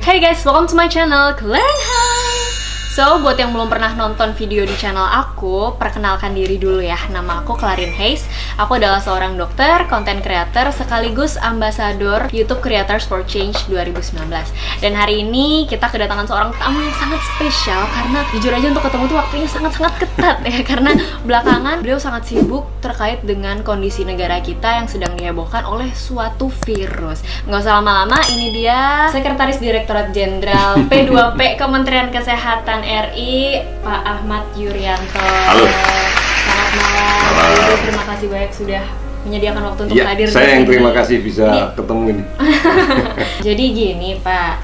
Hey guys, welcome to my channel, Clarenhai. So, buat yang belum pernah nonton video di channel aku, perkenalkan diri dulu ya. Nama aku Clarin Hayes. Aku adalah seorang dokter, content creator, sekaligus ambasador YouTube Creators for Change 2019. Dan hari ini kita kedatangan seorang tamu yang sangat spesial karena jujur aja untuk ketemu tuh waktunya sangat-sangat ketat ya. Karena belakangan beliau sangat sibuk terkait dengan kondisi negara kita yang sedang dihebohkan oleh suatu virus. Nggak usah lama-lama, ini dia Sekretaris Direktorat Jenderal P2P Kementerian Kesehatan RI, Pak Ahmad Yuryanto. Halo. Selamat malam. Halo. Terima kasih banyak sudah menyediakan waktu untuk Ya, hadir di saya yang sini. terima kasih bisa ketemu ini. Jadi gini Pak,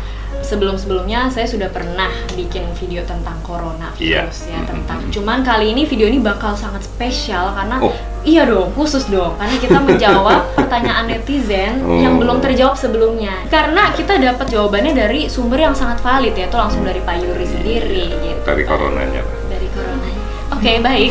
sebelum-sebelumnya saya sudah pernah bikin video tentang corona virus ya, tentang. Cuman kali ini video ini bakal sangat spesial karena iya dong, khusus dong, karena kita menjawab pertanyaan netizen yang belum terjawab sebelumnya. Karena kita dapat jawabannya dari sumber yang sangat valid, yaitu langsung dari Pak Yuri sendiri gitu. Dari coronanya. Dari coronanya. Oke, baik.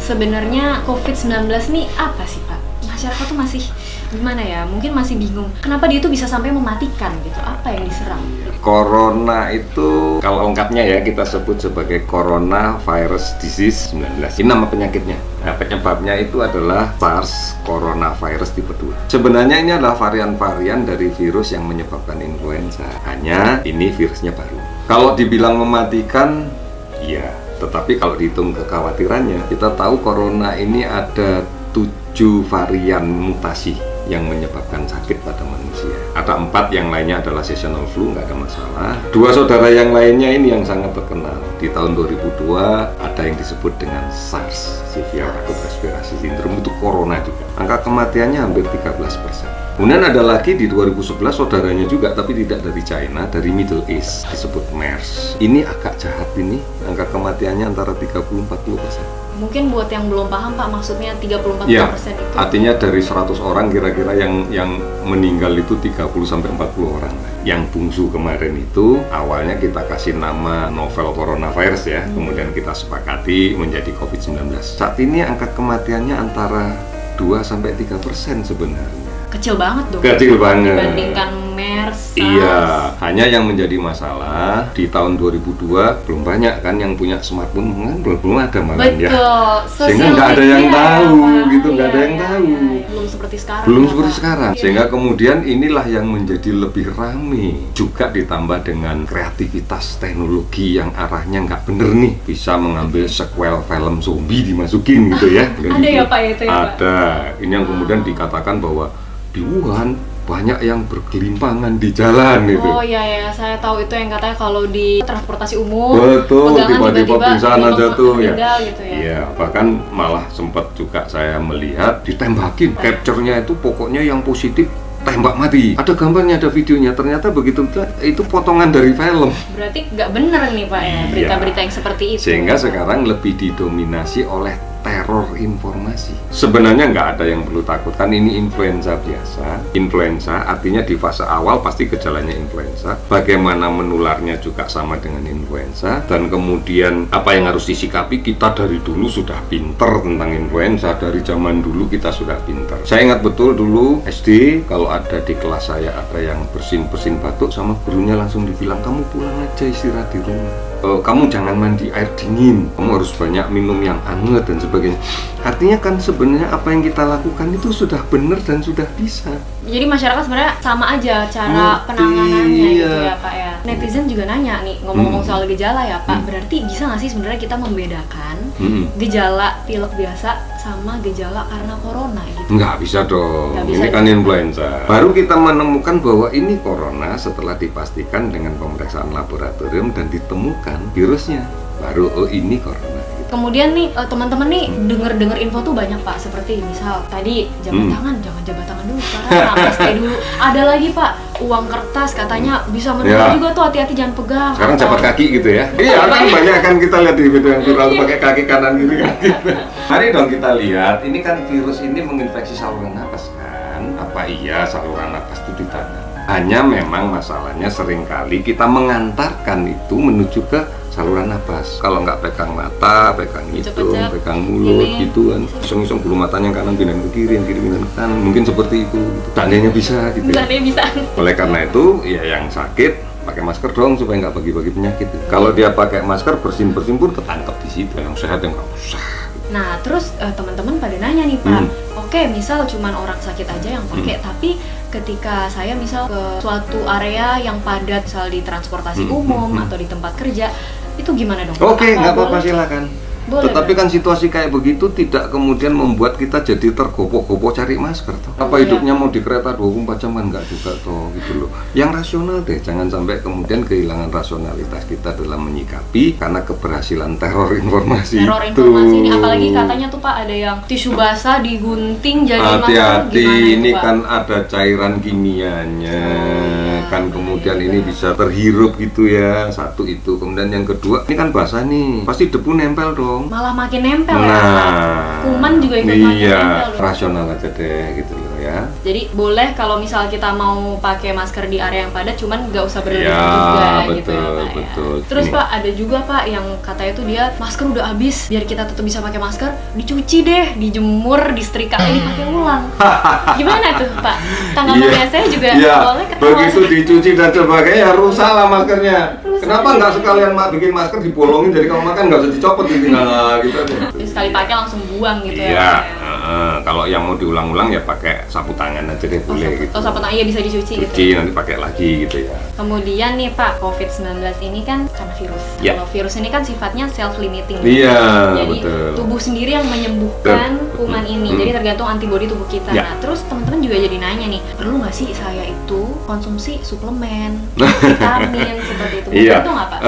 Sebenarnya COVID-19 nih apa sih Pak? Masyarakat tuh masih gimana ya? Mungkin masih bingung. Kenapa dia tuh bisa sampai mematikan gitu? Apa yang diserang? Corona itu kalau lengkapnya ya kita sebut sebagai Coronavirus Disease 19. Ini nama penyakitnya. Nah, penyebabnya itu adalah SARS Coronavirus tipe 2. Sebenarnya ini adalah varian-varian dari virus yang menyebabkan influenza. Hanya ini virusnya baru. Kalau dibilang mematikan, iya. Tetapi kalau dihitung kekhawatirannya, kita tahu corona ini ada 7 varian mutasi yang menyebabkan sakit pada manusia. Ada 4, yang lainnya adalah seasonal flu, nggak ada masalah. 2 saudara yang lainnya ini yang sangat terkenal. Di tahun 2002 ada yang disebut dengan SARS, Severe Acute Respiratory Syndrome, itu corona juga. Angka kematiannya hampir 13%. Kemudian ada lagi di 2011 saudaranya juga, tapi tidak dari China, dari Middle East, disebut MERS. Ini agak jahat ini, angka kematiannya antara 30-40%. Mungkin buat yang belum paham Pak, maksudnya 30-40% Ya, itu artinya dari 100 orang kira-kira yang meninggal itu 30-40 orang. Yang bungsu kemarin itu awalnya kita kasih nama novel coronavirus ya, kemudian kita sepakati menjadi COVID-19. Saat ini angka kematiannya antara 2-3% sebenarnya. kecil banget dong. Kecil banget. Dibandingkan MERS, SARS. Iya, hanya yang menjadi masalah di tahun 2002 belum banyak kan yang punya smartphone, kan belum ada malah ya. Betul. Sehingga nggak ada yang tahu gitu, nggak ada yang tahu. Belum seperti sekarang. Belum ya, seperti Pak. sekarang. Iya. Sehingga kemudian inilah yang menjadi lebih rame. Juga ditambah dengan kreativitas teknologi yang arahnya nggak bener nih, bisa mengambil sequel film zombie dimasukin gitu ya. Ada ya Pak itu ya Pak? Ada. Ini yang kemudian dikatakan bahwa di Wuhan banyak yang bergelimpangan di jalan gitu. Oh iya ya, saya tahu itu yang katanya kalau di transportasi umum Betul, pegangan tiba-tiba pingsan aja tuh ya. meninggal gitu ya. Iya, bahkan malah sempat juga saya melihat ditembakin. Capture-nya itu pokoknya yang positif tembak mati. Ada gambarnya, ada videonya. Ternyata begitu itu potongan dari film. Berarti nggak bener nih Pak ya, berita-berita yang seperti itu. Sehingga sekarang lebih didominasi oleh teror informasi. Sebenarnya nggak ada yang perlu takutkan, ini influenza biasa. Influenza artinya di fase awal pasti gejalanya influenza. Bagaimana menularnya juga sama dengan influenza. Dan kemudian apa yang harus disikapi, kita dari dulu sudah pinter tentang influenza. Dari zaman dulu kita sudah pinter. Saya ingat betul dulu SD, kalau ada di kelas saya ada yang bersin-bersin batuk, sama gurunya langsung dibilang, kamu pulang aja istirahat di rumah. Kamu jangan mandi air dingin, kamu harus banyak minum yang hangat dan sebagainya. Artinya kan sebenarnya apa yang kita lakukan itu sudah benar dan sudah bisa. Jadi masyarakat sebenarnya sama aja cara penanganannya gitu ya Pak ya. Netizen juga nanya nih, ngomong-ngomong soal gejala ya Pak, berarti bisa nggak sih sebenarnya kita membedakan gejala pilek biasa sama gejala karena corona gitu? Nggak bisa dong, Nggak bisa ini kan juga. influenza. Baru kita menemukan bahwa ini corona setelah dipastikan dengan pemeriksaan laboratorium dan ditemukan virusnya. Baru, oh ini corona. Kemudian nih teman-teman nih denger info tuh banyak Pak, seperti misal tadi jabat tangan, jangan jabat tangan dulu sekarang, stay dulu. Ada lagi Pak, uang kertas katanya bisa meninggal juga tuh, hati-hati jangan pegang. Sekarang jabat kaki gitu ya. Iya kan banyak kan kita lihat di video yang viral pakai kaki kanan gini kan gitu. Mari dong kita lihat, ini kan virus ini menginfeksi saluran napas kan. Apa iya saluran napas itu di tangan? Hanya memang masalahnya seringkali kita mengantarkan itu menuju ke saluran napas. Kalau nggak pegang mata, pegang hidung, Pecah-pecah. pegang mulut Ini. gitu kan. Iseng-iseng bulu matanya yang kanan pindahin ke kiri, yang kiri pindahin ke kanan. Mungkin seperti itu. Tandanya bisa gitu. Ya. Misalnya bisa. Oleh karena itu, ya yang sakit pakai masker dong supaya nggak bagi-bagi penyakit. Kalau dia pakai masker bersin-bersin pun ketangkep di situ. Yang sehat yang nggak usah. Nah, terus teman-teman pada nanya nih Pak, oke, misal cuman orang sakit aja yang pakai, tapi ketika saya misal ke suatu area yang padat, misal di transportasi umum atau di tempat kerja, itu gimana dong? Oke, nggak apa-apa, silakan. Boleh, Tetapi kan situasi kayak begitu tidak kemudian membuat kita jadi tergopoh-gopoh cari masker toh. Apa Iya. hidupnya mau di kereta 24 jam kan nggak juga toh gitu loh. Yang rasional deh, jangan sampai kemudian kehilangan rasionalitas kita dalam menyikapi karena keberhasilan teror informasi Teror itu. informasi ini, apalagi katanya tuh Pak ada yang tisu basah digunting jadi masker, Hati-hati, gimana ini itu, Pak? kan ada cairan kimianya, iya. kan kemudian ini bisa terhirup gitu ya, satu itu. Kemudian yang kedua, ini kan basah nih, pasti debu nempel dong. Malah makin nempel ya Pak. Nah, Kuman juga ikut makin iya, nempel dong. rasional aja deh gitu loh ya. Jadi boleh kalau misal kita mau pakai masker di area yang padat, cuman nggak usah berlebihan Ya, juga betul, gitu ya Pak. betul. Ya. Terus Ini. Pak ada juga Pak yang katanya tuh dia masker udah habis, biar kita tetap bisa pakai masker, dicuci deh, dijemur, disetrika ini pakai ulang. Gimana tuh Pak? Tanggapannya saya juga Iya, awalnya ketawa begitu sih. dicuci dan sebagainya, rusak lah maskernya. Kenapa nggak sekalian bikin masker dibolongin, jadi kalau makan nggak usah dicopot gitu, nah gitu aja. Jadi sekali pakai langsung buang gitu Iya, ya. kalau yang mau diulang-ulang ya pakai sapu tangan aja deh, boleh gitu. Oh, sapu tangan iya bisa dicuci gitu. Cuci nanti pakai lagi gitu ya. Kemudian nih Pak, COVID-19 ini kan karena virus. Ya. Kalau virus ini kan sifatnya self-limiting. Iya, Jadi betul. tubuh sendiri yang menyembuhkan Betul. kuman ini. Jadi tergantung antibodi tubuh kita. Ya. Nah, terus teman-teman juga jadi nanya nih, perlu nggak sih saya itu konsumsi suplemen, vitamin seperti itu? Iya. Betul nggak Pak?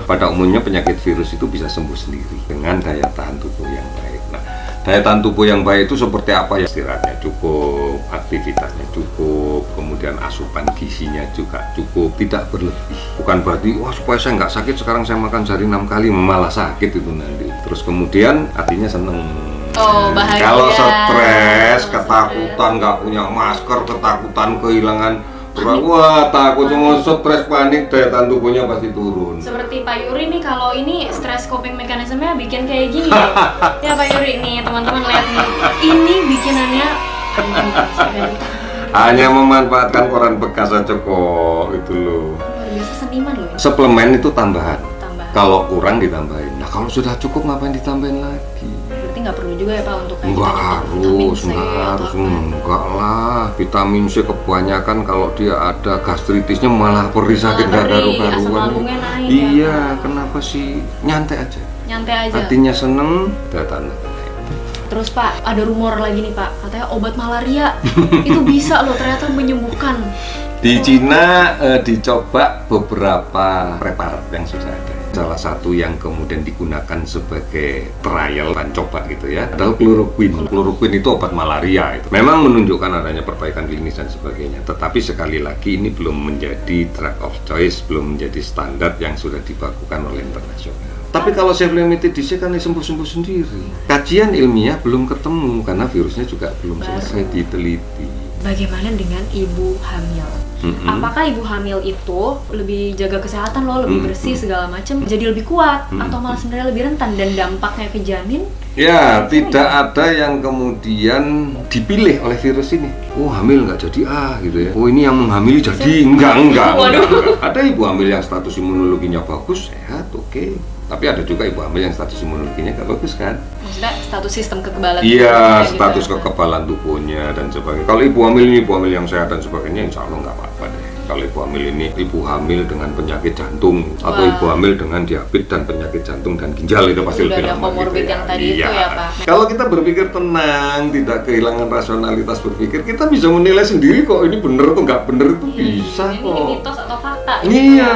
Pada umumnya penyakit virus itu bisa sembuh sendiri dengan daya tahan tubuh yang baik. Nah, daya tahan tubuh yang baik itu seperti apa ya? Istirahatnya cukup, aktivitasnya cukup, kemudian asupan gizinya juga cukup, tidak berlebih. Bukan berarti wah supaya saya nggak sakit sekarang saya makan sehari 6 kali malah sakit itu nanti. Terus kemudian hatinya seneng. Oh, bahagia. Kalau stres, Kalau ketakutan, nggak punya masker, ketakutan kehilangan. Wah, takut semua stres, panik, daya tahan tubuhnya pasti turun. Seperti Pak Yuri nih, kalau ini stress coping mekanismenya bikin kayak gini. Ya Pak Yuri nih, teman-teman lihat nih. Ini bikinannya Hanya memanfaatkan koran bekas aja kok, itu loh. luar biasa, seniman loh ini. Suplemen itu tambahan. Tambah. Kalau kurang ditambahin. Nah, kalau sudah cukup ngapain ditambahin lagi? Berarti nggak perlu juga ya Pak untuk kayak Enggak kita harus, vitamin C enggak atau harus, apa. enggak lah. Vitamin C kebanyakan kalau dia ada gastritisnya malah perih sakit Malah nggak perih, asam karu-karuan. lambungnya naik Iya, ya. kenapa sih? Nyantai aja. Nyantai aja. Hatinya seneng, daya tahan naik. Terus Pak, ada rumor lagi nih Pak, katanya obat malaria itu bisa loh ternyata menyembuhkan. Di Cina dicoba beberapa preparat yang sudah ada. Salah satu yang kemudian digunakan sebagai trial dan coba gitu ya adalah kloroquine. Kloroquine itu obat malaria itu. Memang menunjukkan adanya perbaikan klinis dan sebagainya. Tetapi sekali lagi ini belum menjadi drug of choice, belum menjadi standar yang sudah dibakukan oleh internasional. Tapi kalau self-limited disease kan sembuh-sembuh sendiri. Kajian ilmiah belum ketemu karena virusnya juga belum selesai diteliti. Bagaimana dengan ibu hamil? Apakah ibu hamil itu lebih jaga kesehatan loh, lebih bersih segala macam, jadi lebih kuat atau malah sebenarnya lebih rentan dan dampaknya ke janin? Ya, tidak ada yang kemudian dipilih oleh virus ini. Oh, hamil nggak jadi gitu ya. Oh, ini yang menghamili jadi enggak. Ada ibu hamil yang status imunologinya bagus, sehat, oke. Tapi ada juga ibu hamil yang status imunologinya nggak bagus kan? Maksudnya status sistem kekebalan Iya, tubuhnya status gitu. kekebalan tubuhnya dan sebagainya. Kalau ibu hamil ini ibu hamil yang sehat dan sebagainya, insya Allah nggak apa-apa deh. Kalau ibu hamil ini ibu hamil dengan penyakit jantung atau Wah. ibu hamil dengan diabetes dan penyakit jantung dan ginjal itu pasti Udah lebih ada lama comorbid yang tadi itu ya, Pak. Kalau kita berpikir tenang, tidak kehilangan rasionalitas berpikir, kita bisa menilai sendiri kok ini bener atau nggak bener itu bisa Ini kok. mitos atau fakta? gitu Iya. ya.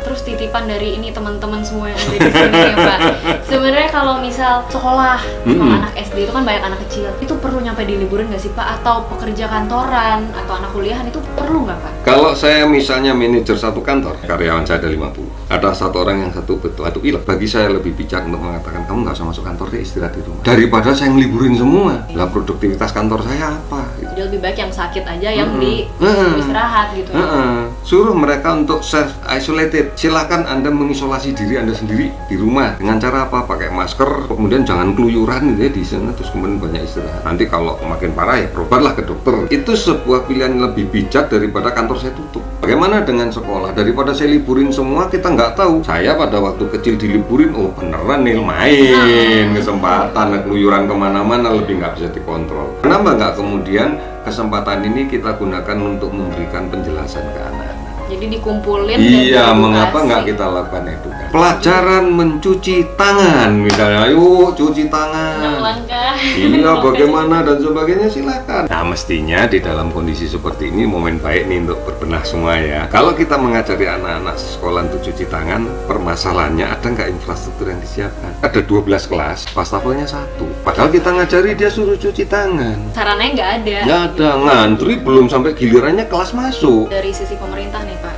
Terus titipan dari ini teman-teman semua yang ada di sini ya Pak. Sebenarnya kalau misal sekolah anak SD itu kan banyak anak kecil, itu perlu nyampe di liburan nggak sih Pak? Atau pekerja kantoran atau anak kuliahan itu perlu nggak Pak? Kalau saya misalnya manajer satu kantor, karyawan saya ada 50, ada satu orang yang satu betul pilek, bagi saya lebih bijak untuk mengatakan kamu nggak usah masuk kantor deh, istirahat di rumah daripada saya ngeliburin semua. Lah produktivitas kantor saya apa? Gitu. Jadi lebih baik yang sakit aja yang di istirahat gitu ya. Suruh mereka untuk self isolated. Silakan Anda mengisolasi diri Anda sendiri di rumah dengan cara apa? Pakai masker, kemudian jangan keluyuran gitu ya di sana, terus kemudian banyak istirahat. Nanti kalau makin parah ya berobatlah ke dokter. Itu sebuah pilihan yang lebih bijak daripada kantor saya tutup. Bagaimana dengan sekolah? Daripada saya liburin semua, kita nggak tahu. Saya pada waktu kecil diliburin, oh beneran nih main kesempatan keluyuran kemana-mana, lebih nggak bisa dikontrol. Kenapa nggak kemudian kesempatan ini kita gunakan untuk memberikan penjelasan ke anak-anak? Jadi dikumpulin. Iya, mengapa nggak kita lakukan edukasi? Pelajaran mencuci tangan, misalnya, ayo cuci tangan. 6 langkah. Iya, bagaimana dan sebagainya, silakan. Nah, mestinya di dalam kondisi seperti ini momen baik nih untuk berbenah semua ya. Kalau kita mengajari anak-anak sekolah untuk cuci tangan, permasalahannya ada nggak infrastruktur yang disiapkan? Ada 12 kelas, wastafelnya 1. Padahal kita ngajari dia suruh cuci tangan. Sarananya nggak ada. Nggak ada, ngantri belum sampai gilirannya kelas masuk. Dari sisi pemerintah nih Pak,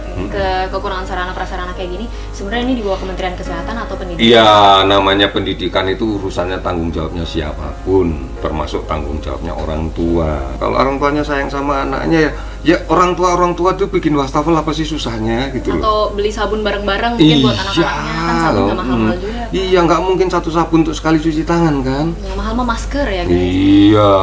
kekurangan sarana prasarana kayak gini, sebenarnya ini di bawah Kementerian Kesehatan atau Pendidikan? Iya, namanya pendidikan itu urusannya tanggung jawabnya siapapun, termasuk tanggung jawabnya orang tua. Kalau orang tuanya sayang sama anaknya ya orang tua itu bikin wastafel apa sih susahnya gitu loh. Atau beli sabun bareng-bareng mungkin buat anak-anaknya, kan sabun nggak mahal-mahal juga. Iya, nggak mungkin satu sabun untuk sekali cuci tangan kan? Yang mahal mah masker ya guys. Iya.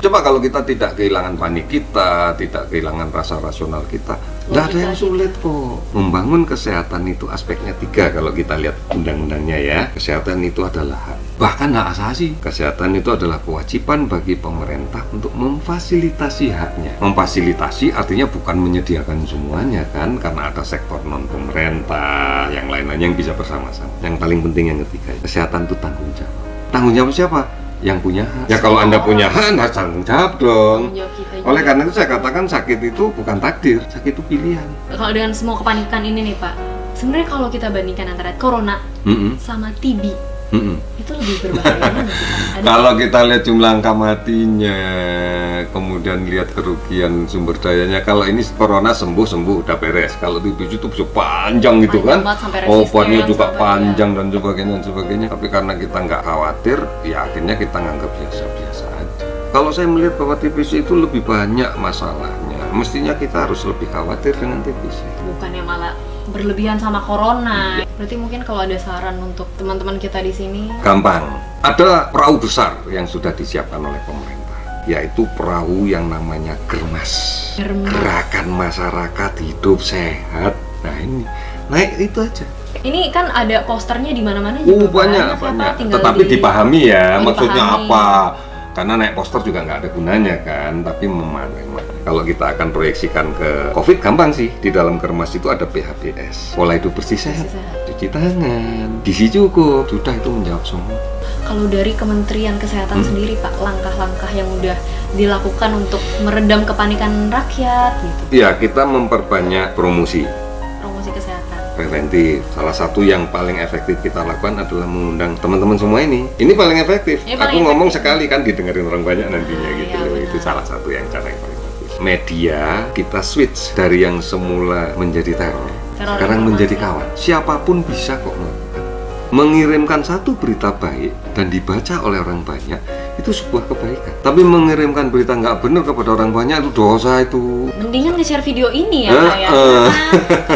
Coba kalau kita tidak kehilangan panik kita, tidak kehilangan rasa rasional kita, nggak ada yang sulit kok. Membangun kesehatan itu aspeknya 3 kalau kita lihat undang-undangnya ya. Kesehatan itu adalah hak, bahkan hak asasi. Kesehatan itu adalah kewajiban bagi pemerintah untuk memfasilitasi haknya. Memfasilitasi artinya bukan menyediakan semuanya kan, karena ada sektor non pemerintah, yang lain-lain yang bisa bersama-sama. Yang paling penting yang ketiga, kesehatan itu tanggung jawab. Tanggung jawab siapa? Yang punya hak. Ya kalau Anda punya hak, Anda tanggung jawab dong. Oleh karena itu saya katakan sakit itu bukan takdir, sakit itu pilihan. Kalau dengan semua kepanikan ini nih Pak, sebenarnya kalau kita bandingkan antara corona sama TB, itu lebih berbahaya mana sih Pak? Kalau kita lihat jumlah angka matinya, kemudian lihat kerugian sumber dayanya, kalau ini corona sembuh udah beres. Kalau TB itu bisa panjang gitu kan, obatnya juga panjang dan sebagainya. Tapi karena kita nggak khawatir, ya akhirnya kita nganggap biasa-biasa aja. Kalau saya melihat bahwa TBC itu lebih banyak masalahnya, mestinya kita harus lebih khawatir dengan TBC. Bukannya malah berlebihan sama corona. Berarti mungkin kalau ada saran untuk teman-teman kita di sini, gampang. Ada perahu besar yang sudah disiapkan oleh pemerintah, yaitu perahu yang namanya Germas. Gerakan Masyarakat Hidup Sehat. Nah ini naik itu aja. Ini kan ada posternya di mana-mana juga. Banyak. Tetapi dipahami ya, maksudnya apa? Karena naik poster juga nggak ada gunanya kan, tapi memahami. Kalau kita akan proyeksikan ke COVID, gampang sih. Di dalam Germas itu ada PHBS, pola hidup bersih sehat, cuci tangan, gizi cukup, sudah itu menjawab semua. Kalau dari Kementerian Kesehatan sendiri Pak, langkah-langkah yang udah dilakukan untuk meredam kepanikan rakyat gitu? Iya, kita memperbanyak promosi kesehatan preventif. Salah satu yang paling efektif kita lakukan adalah mengundang teman-teman semua ini. Ini paling efektif. Aku ngomong sekali kan didengarin orang banyak nantinya gitu. Itu salah satu yang cara yang paling efektif. Media kita switch dari yang semula menjadi teror sekarang menjadi kawan. Siapapun bisa kok melakukan. Mengirimkan satu berita baik dan dibaca oleh orang banyak itu sebuah kebaikan. Tapi mengirimkan berita nggak benar kepada orang banyak itu dosa itu. Mendingan nge-share video ini ya Pak ya.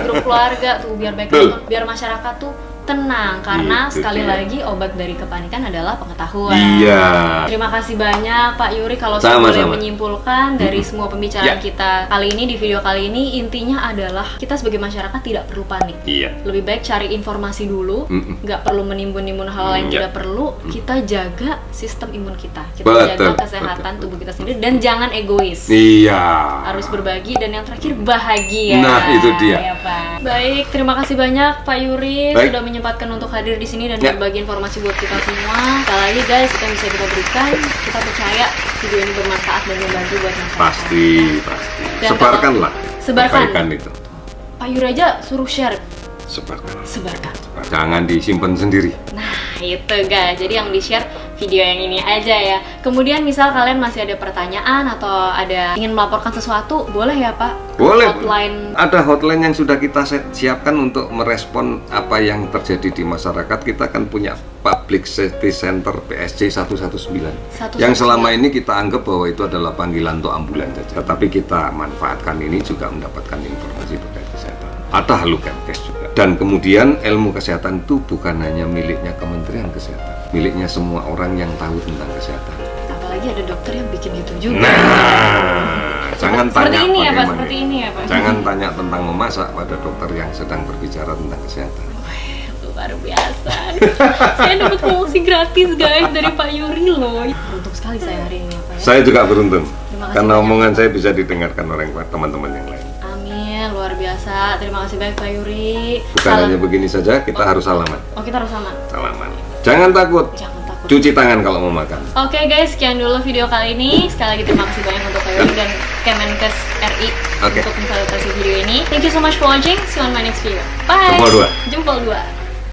Grup keluarga tuh biar baik, biar masyarakat tuh tenang, karena itu sekali lagi obat dari kepanikan adalah pengetahuan. Iya. Terima kasih banyak Pak Yuri. Kalau saya boleh menyimpulkan dari semua pembicaraan kita kali ini, di video kali ini, intinya adalah kita sebagai masyarakat tidak perlu panik. Iya. Lebih baik cari informasi dulu, nggak perlu menimbun-nimbun hal yang tidak perlu. Kita jaga sistem imun kita, jaga kesehatan tubuh kita sendiri, dan jangan egois. Iya. Harus berbagi, dan yang terakhir bahagia. Nah itu dia. Ya, Pak. Baik, terima kasih banyak Pak Yuri sudah menyempatkan untuk hadir di sini dan berbagi informasi buat kita semua. Sekali lagi guys, kita bisa kita berikan, kita percaya video ini bermanfaat dan membantu buat masyarakat. Pasti. Sebarkanlah. Sebarkan itu. Pak Yuri aja suruh share. Sebarkan. Sebarkan. Jangan disimpan sendiri. Nah itu guys, jadi yang di share video yang ini aja ya. Kemudian misal kalian masih ada pertanyaan atau ada ingin melaporkan sesuatu, boleh ya Pak? Boleh. Hotline. Ada hotline yang sudah kita siapkan untuk merespon apa yang terjadi di masyarakat. Kita kan punya Public Safety Center PSC 119 yang selama ini kita anggap bahwa itu adalah panggilan untuk ambulan saja. Tetapi kita manfaatkan ini juga mendapatkan informasi terkait kesehatan. Ada Halo Kemkes juga. Dan kemudian ilmu kesehatan itu bukan hanya miliknya Kementerian Kesehatan, miliknya semua orang yang tahu tentang kesehatan. Apalagi ada dokter yang bikin itu juga. Nah, jangan tanya ini ya Pak, bagaimana. seperti ini ya Pak. Jangan tanya tentang memasak pada dokter yang sedang berbicara tentang kesehatan. Luar biasa. Saya dapat promosi gratis guys dari Pak Yuri loh. Beruntung sekali saya hari ini Pak ya. Saya juga beruntung Terima kasih karena banyak. omongan saya bisa didengarkan oleh teman-teman yang lain. Amin, luar biasa. Terima kasih banyak Pak Yuri. Bukan hanya begini saja, kita harus salaman. Oh, kita harus sama. Salaman. Jangan takut. Jangan takut. Cuci tangan kalau mau makan. Oke guys, sekian dulu video kali ini. Sekali lagi terima kasih banyak untuk Pak Yuri dan Kemenkes RI Oke. untuk memfasilitasi video ini. Thank you so much for watching. See you on my next video. Bye. Jempol dua. Jempol dua.